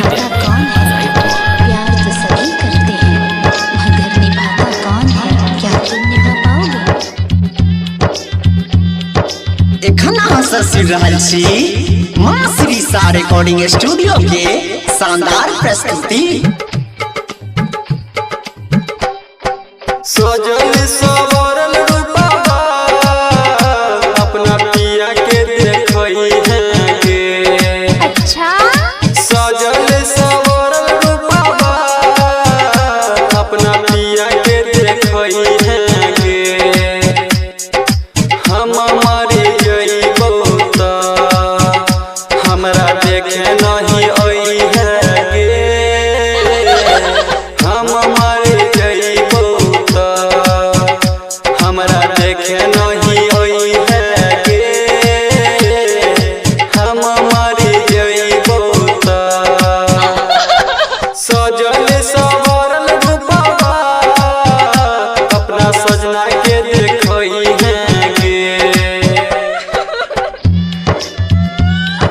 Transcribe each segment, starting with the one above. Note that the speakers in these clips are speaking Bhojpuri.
निभाता कौन है? प्यार तो सभी करते हैं, मगर निभाता कौन है? क्या तुम निभा पाओगे? एखन अहाँ सब सुनि रहल छी माँ श्री सा रिकॉर्डिंग स्टूडियो के शानदार प्रस्तुति। सजल सवरल रूपवा अपना पिया के देखई है गे। अच्छा सजल सवरल रूपवा अपना पिया के देखई है गे। हम मरी जइबो त हमरा देखे नहीं आई है गे। हम मरी जइबो त हमरा देखे नहीं आई है गे। हम मरी जइबो त सजल सवरल रूपवा अपना सजना के देखई है गे।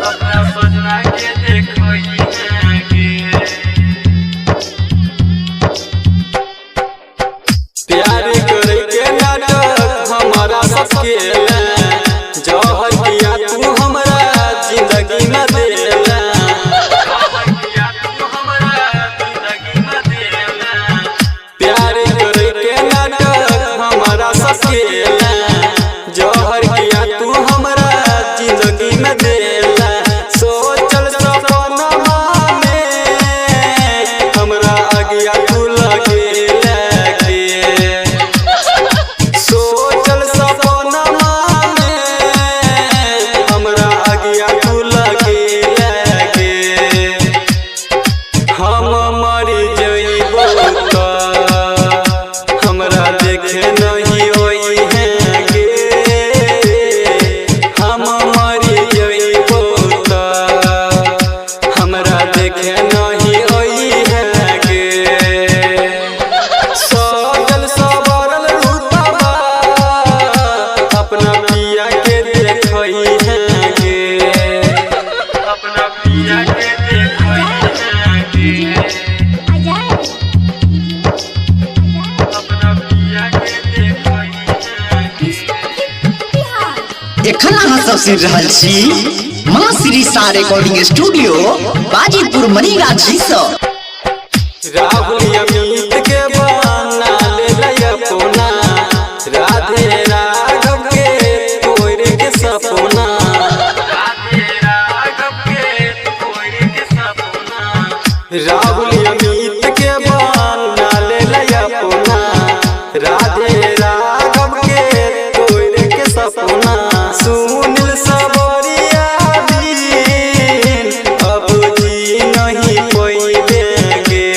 अपना सजना के देखई है गे। प्यार करे के नाटक हमारा सबके जहर किया तू हमरा जिंदगी में देला। प्यार करे के नाटक हमारा सबके जहर किया तू हमरा जिंदगी में देला। सोचल सपनमा में हमरा आगिया तू लगेला गे। सोचल सपनमा में हमरा आगिया तू लगेला गे। हम मरी जइबो त हमरा देखे नहीं होई है गे। हम मरी जइबो त हमरा देखे नहीं होई है गे। सजल सवरल रूपवा अपना पिया के देखई है गे। अपना पिया के देखई है गे। अपना पिया के देखई है गे। एखन अहाँ सब सुनि रहल छी माँ श्री सा रिकॉर्डिंग स्टूडियो बाजीपुर मनीगाछी सँ। राहुल अमित के बना ले अपना राधे राघव के तोड़ के सपना। राधे राघव के तोड़ के सपना। राहुल अमित के बना ले अपना राधे राघव के तोड़ के सपना। सुनील सबरिया दिन अब जी नहीं पइबे गे।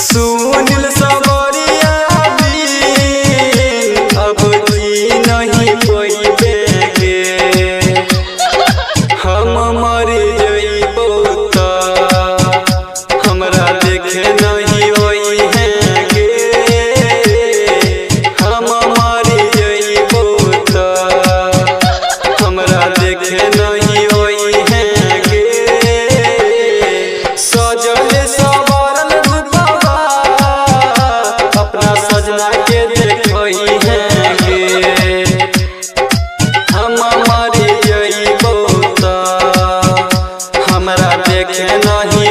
सुनील सबरिया दिन अब जी नहीं पइबे गे। हम मरी जइबो त हमरा देखे नहीं होई है गे। हम मरी जइबो त हमरा देखे नहीं होई है गे। सजल सवरल रूपवा अपना सजना के देखई है गे। हम मरी जइबो त हमरा देखे नहीं